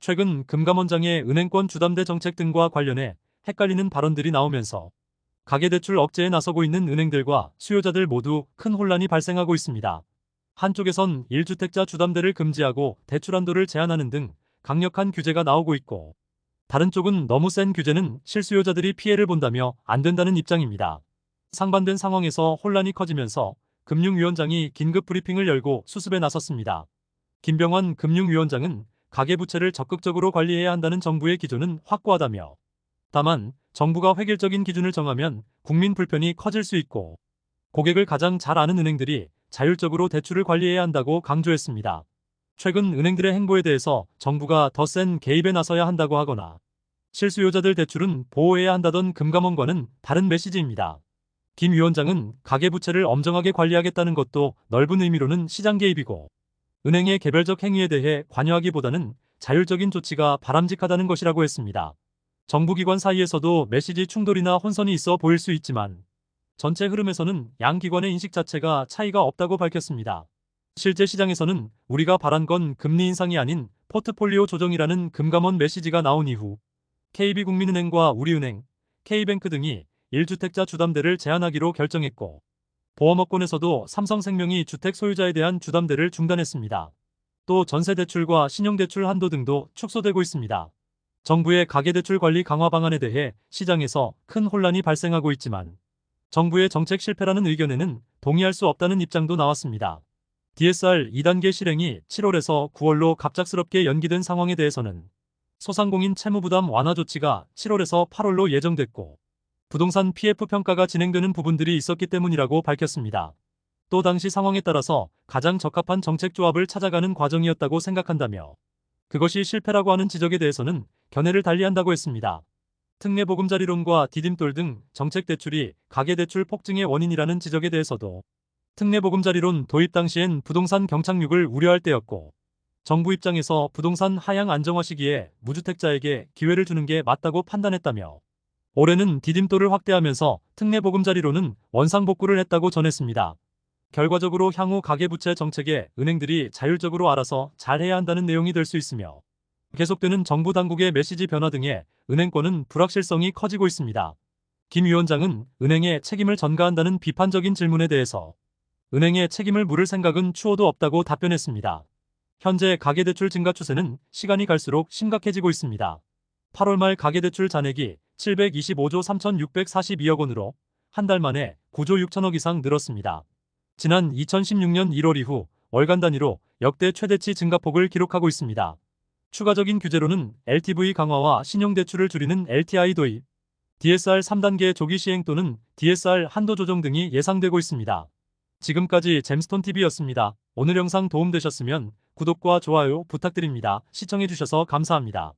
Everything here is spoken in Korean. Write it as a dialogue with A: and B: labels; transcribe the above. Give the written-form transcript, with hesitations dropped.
A: 최근 금감원장의 은행권 주담대 정책 등과 관련해 헷갈리는 발언들이 나오면서 가계대출 억제에 나서고 있는 은행들과 수요자들 모두 큰 혼란이 발생하고 있습니다. 한쪽에선 1주택자 주담대를 금지하고 대출 한도를 제한하는 등 강력한 규제가 나오고 있고, 다른 쪽은 너무 센 규제는 실수요자들이 피해를 본다며 안 된다는 입장입니다. 상반된 상황에서 혼란이 커지면서 금융위원장이 긴급 브리핑을 열고 수습에 나섰습니다. 김병환 금융위원장은 가계부채를 적극적으로 관리해야 한다는 정부의 기조는 확고하다며, 다만 정부가 획일적인 기준을 정하면 국민 불편이 커질 수 있고 고객을 가장 잘 아는 은행들이 자율적으로 대출을 관리해야 한다고 강조했습니다. 최근 은행들의 행보에 대해서 정부가 더 센 개입에 나서야 한다고 하거나 실수요자들 대출은 보호해야 한다던 금감원과는 다른 메시지입니다. 김 위원장은 가계부채를 엄정하게 관리하겠다는 것도 넓은 의미로는 시장 개입이고, 은행의 개별적 행위에 대해 관여하기보다는 자율적인 조치가 바람직하다는 것이라고 했습니다. 정부기관 사이에서도 메시지 충돌이나 혼선이 있어 보일 수 있지만 전체 흐름에서는 양 기관의 인식 자체가 차이가 없다고 밝혔습니다. 실제 시장에서는 우리가 바란 건 금리 인상이 아닌 포트폴리오 조정이라는 금감원 메시지가 나온 이후 KB국민은행과 우리은행, K뱅크 등이 1주택자 주담대를 제한하기로 결정했고, 보험업권에서도 삼성생명이 주택 소유자에 대한 주담대를 중단했습니다. 또 전세대출과 신용대출 한도 등도 축소되고 있습니다. 정부의 가계대출 관리 강화 방안에 대해 시장에서 큰 혼란이 발생하고 있지만 정부의 정책 실패라는 의견에는 동의할 수 없다는 입장도 나왔습니다. DSR 2단계 실행이 7월에서 9월로 갑작스럽게 연기된 상황에 대해서는 소상공인 채무부담 완화 조치가 7월에서 8월로 예정됐고 부동산 PF 평가가 진행되는 부분들이 있었기 때문이라고 밝혔습니다. 또 당시 상황에 따라서 가장 적합한 정책 조합을 찾아가는 과정이었다고 생각한다며 그것이 실패라고 하는 지적에 대해서는 견해를 달리한다고 했습니다. 특례보금자리론과 디딤돌 등 정책 대출이 가계대출 폭증의 원인이라는 지적에 대해서도 특례보금자리론 도입 당시엔 부동산 경착륙을 우려할 때였고, 정부 입장에서 부동산 하향 안정화 시기에 무주택자에게 기회를 주는 게 맞다고 판단했다며 올해는 디딤돌을 확대하면서 특례보금자리론은 원상복구를 했다고 전했습니다. 결과적으로 향후 가계부채 정책에 은행들이 자율적으로 알아서 잘해야 한다는 내용이 될 수 있으며, 계속되는 정부 당국의 메시지 변화 등에 은행권은 불확실성이 커지고 있습니다. 김 위원장은 은행에 책임을 전가한다는 비판적인 질문에 대해서 은행에 책임을 물을 생각은 추호도 없다고 답변했습니다. 현재 가계대출 증가 추세는 시간이 갈수록 심각해지고 있습니다. 8월 말 가계대출 잔액이 725조 3,642억 원으로 한 달 만에 9조 6천억 이상 늘었습니다. 지난 2016년 1월 이후 월간 단위로 역대 최대치 증가폭을 기록하고 있습니다. 추가적인 규제로는 LTV 강화와 신용대출을 줄이는 LTI 도입, DSR 3단계 조기 시행 또는 DSR 한도 조정 등이 예상되고 있습니다. 지금까지 잼스톤TV였습니다. 오늘 영상 도움되셨으면 구독과 좋아요 부탁드립니다. 시청해주셔서 감사합니다.